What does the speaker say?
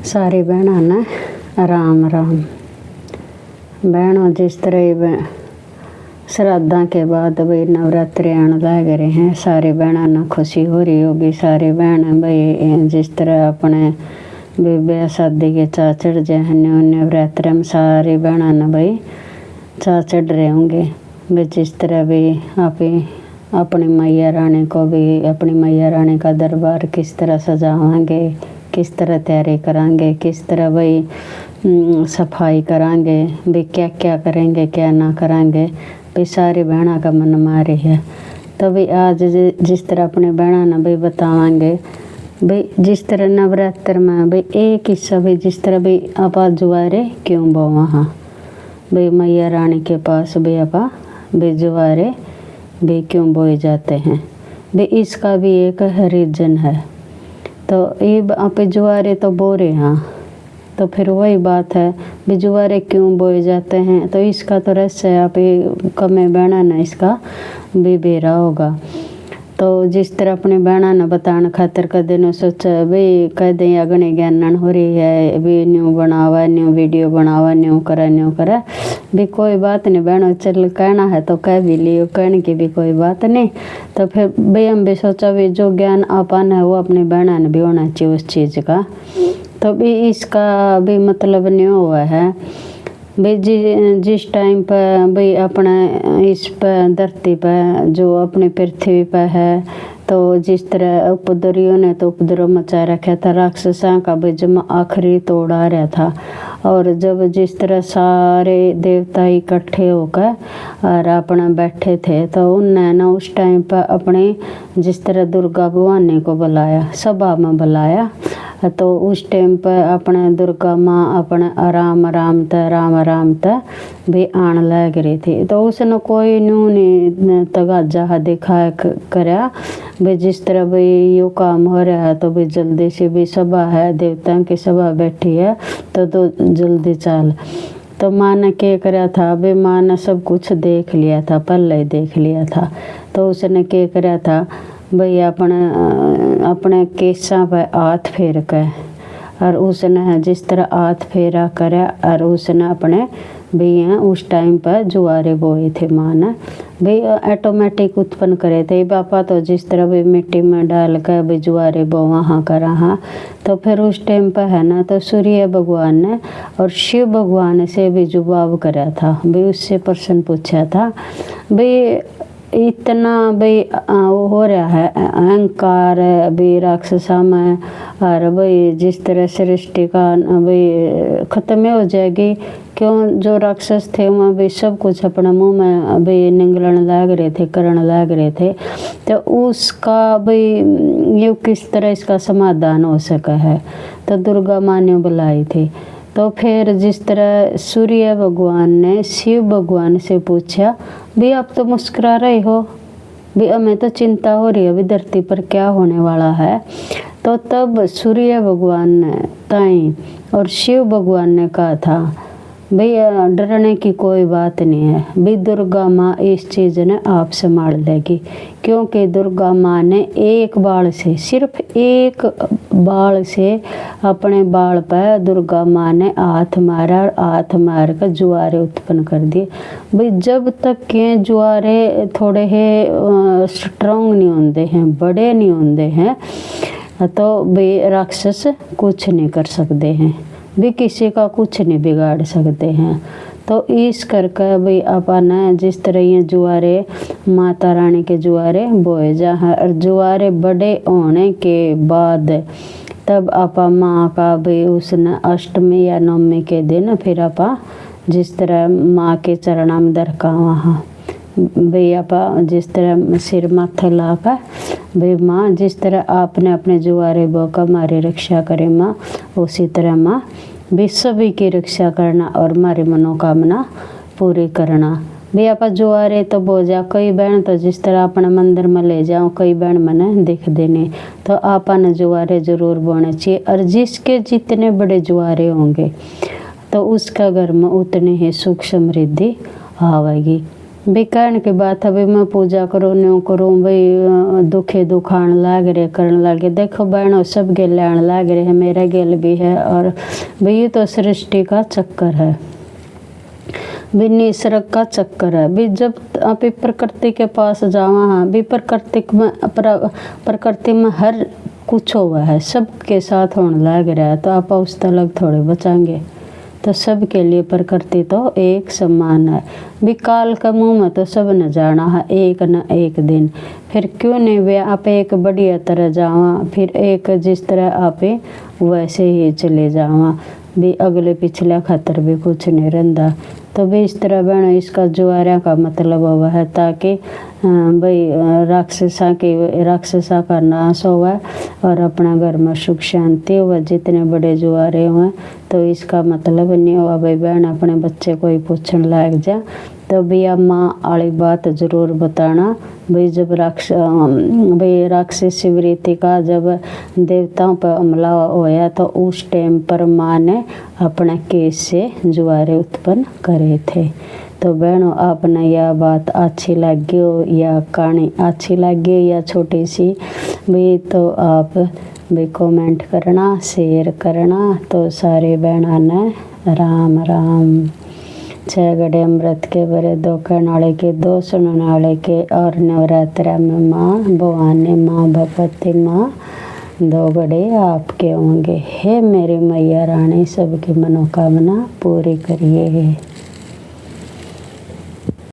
सारी बहना ने राम राम। बहनों, जिस तरह श्राद्धा के बाद भाई नवरात्रि आने लग रहे हैं, सारी बहना ने खुशी हो रही होगी। सारी बहन भाई जिस तरह अपने ब्याह शादी के चा चढ़ जाए नवरात्रि में, सारी बहना ने भाई चा चढ़ रहे होंगे। भाई जिस तरह भी आप अपनी मैया रानी को भी, अपनी मैया रानी का दरबार किस तरह सजावांगे, किस तरह तैयारी करांगे, किस तरह भाई सफाई करांगे, भाई क्या क्या करेंगे क्या ना करांगे, भाई सारी बहना का मन मारे है। तो भाई आज जिस तरह अपने बहना ने भाई बतावांगे। भाई जिस तरह नवरात्र में भाई एक हिस्सा भाई जिस तरह भाई आप जुआरे क्यों बो वहाँ भाई मैया रानी के पास भाई आप भाई जुआरे भाई क्यों बोए जाते हैं, भाई इसका भी एक रीजन है। तो ये आप जुआरे तो बो रहे हैं, तो फिर वही बात है भी जुआरे क्यों बोए जाते हैं। तो इसका तो रहस्य है, आप कमे बहना ने इसका भी बेरा होगा। तो जिस तरह अपने बहना ने बताने खातर कदे न सोचा भाई कदे अगने ज्ञानन हो रही है, भी न्यू बनावा, न्यू वीडियो बनावा, न्यू करा भी कोई बात नहीं बहनों, चल कहना है तो कह भी लियो, कहने की भी कोई बात नहीं। तो फिर भाई हम भी सोचा भी जो ज्ञान आपान है वो अपनी बहना ने भी होना चाहिए उस चीज़ का। तो भी इसका भी मतलब नहीं हुआ है भाई जिस टाइम पर भाई अपना इस पर धरती पर जो अपनी पृथ्वी पर है, तो जिस तरह उपद्रवियों ने तो उपद्रव मचा रखा था, राक्षसों का भाई जब आखिरी तोड़ आ रहा था। और जब जिस तरह सारे देवता इकट्ठे होकर और अपना बैठे थे, तो उनने ना उस टाइम पर अपने जिस तरह दुर्गा भवानी को बुलाया, सभा में बुलाया। तो उस टाइम पर अपने दुर्गा माँ अपने राम राम त भी आन लग रही थी। तो उसने कोई न्यू नहीं तगाजा दिखाया करया भाई जिस तरह भाई यो काम हो रहा है, तो भाई जल्दी से भी सभा है, देवताओं की सभा बैठी है, तो जल्दी चल। तो माँ ने क्या करा था भाई, माँ ने सब कुछ देख लिया था, पहले ही देख लिया था। तो उसने क्या करा था भाई अपने केसा पर हाथ फेर कर, और उसने जिस तरह हाथ फेरा करा और उसने अपने भैया उस टाइम पर जुआरे बोए थे। माँ ने भाई ऑटोमेटिक उत्पन्न करे थे पापा। तो जिस तरह भी मिट्टी में डाल कर भाई जुआरे बो वहाँ का रहा। तो फिर उस टाइम पर है ना, तो सूर्य भगवान ने और शिव भगवान से भी जवाब करा था भाई, उससे प्रश्न पूछा था भाई इतना भाई वो हो रहा है अहंकार भी राक्षसा में, और भाई जिस तरह सृष्टि का भाई खत्म हो जाएगी। क्यों जो राक्षस थे वहाँ भी सब कुछ अपने मुंह में भाई निगलने लग रहे थे, करने लग रहे थे। तो उसका भाई ये किस तरह इसका समाधान हो सका है, तो दुर्गा माँ ने बुलाई थी। तो फिर जिस तरह सूर्य भगवान ने शिव भगवान से पूछा भी आप तो मुस्कुरा रहे हो, भी हमें तो चिंता हो रही है अभी धरती पर क्या होने वाला है। तो तब सूर्य भगवान ने ताई और शिव भगवान ने कहा था भाई डरने की कोई बात नहीं है, भी दुर्गा माँ इस चीज़ ने आप संभाल लेगी। क्योंकि दुर्गा माँ ने एक बाल से, सिर्फ एक बाल से अपने बाल पर दुर्गा माँ ने हाथ मारा और हाथ मार कर जुआरे उत्पन्न कर दिए। भाई जब तक के जुआरे थोड़े है स्ट्रॉन्ग नहीं होते हैं, बड़े नहीं होते हैं, तो भाई राक्षस कुछ नहीं कर सकते हैं, भी किसी का कुछ नहीं बिगाड़ सकते हैं। तो इस करके भाई अपन जिस तरह ये जुआरे माता रानी के जुआरे बोए जहाँ, और जुआरे बड़े होने के बाद तब आपा माँ का भाई उसने अष्टमी या नवमी के दिन फिर आपा जिस तरह माँ के चरणा में दरका वहाँ भाई आपा जिस तरह सिर माथे लाकर भाई माँ जिस तरह आपने अपने जुआरे बो का हमारी रक्षा करे माँ, उसी तरह माँ भी सभी की रक्षा करना और हमारी मनोकामना पूरी करना। भी आप जुआरे तो बो जा, कई बहन तो जिस तरह अपने मंदिर में ले जाओ, कई बहन मैंने दिख देने। तो आपन जुआरे जरूर बोने चाहिए, और जिसके जितने बड़े जुआरे होंगे तो उसका घर में उतनी ही सुख समृद्धि आवेगी। भी कहने की बात है भाई मैं पूजा करूँ न्यू करूँ भाई दुखे दुखान लाग रहे करने लगे। देखो बहनों सब गेल आने लाग रहे हैं, मेरा गेल भी है। और भाई ये तो सृष्टि का चक्कर है, भी निसर्ग का चक्कर है। भी जब आप प्रकृति के पास जावा हाँ भी प्रकृति में हर कुछ हुआ है, सबके साथ होने लग रहा है, तो आप उस तलक थोड़े बचाएंगे। तो सबके लिए प्रकृति तो एक समान है। भी काल का मुँह में तो सब न जाना है एक न एक दिन, फिर क्यों नहीं वे आप एक बढ़िया तरह जावा, फिर एक जिस तरह आप वैसे ही चले जावा। भी अगले पिछले खतर भी कुछ नहीं रहता। तो भी इस तरह बहनों इसका जुआरा का मतलब हुआ है ताकि भाई राक्षसा का नाश हुआ और अपना घर में सुख शांति हुआ। जितने बड़े जुआरे हुए तो इसका मतलब नहीं हुआ भाई बहन अपने बच्चे को ही पूछने लग जा। तो भैया माँ वाली बात ज़रूर बताना भाई जब राक्षसी वृत्ति का जब देवताओं पर हमला होया तो उस टाइम पर माँ ने अपने केस से जुआरे उत्पन्न करे थे। तो बहनों आपने यह बात अच्छी लगी हो या कहानी अच्छी लगी या छोटी सी भी तो आप भी कमेंट करना शेयर करना। तो सारे बहना ने राम राम। 6 घड़े अमृत के बरे 2 कहने वाले के 2 सुनने वाले के। और नवरात्रा में माँ भवानी माँ भगवती माँ 2 घड़े आपके होंगे। हे मेरी मैया रानी सबकी मनोकामना पूरी करिए।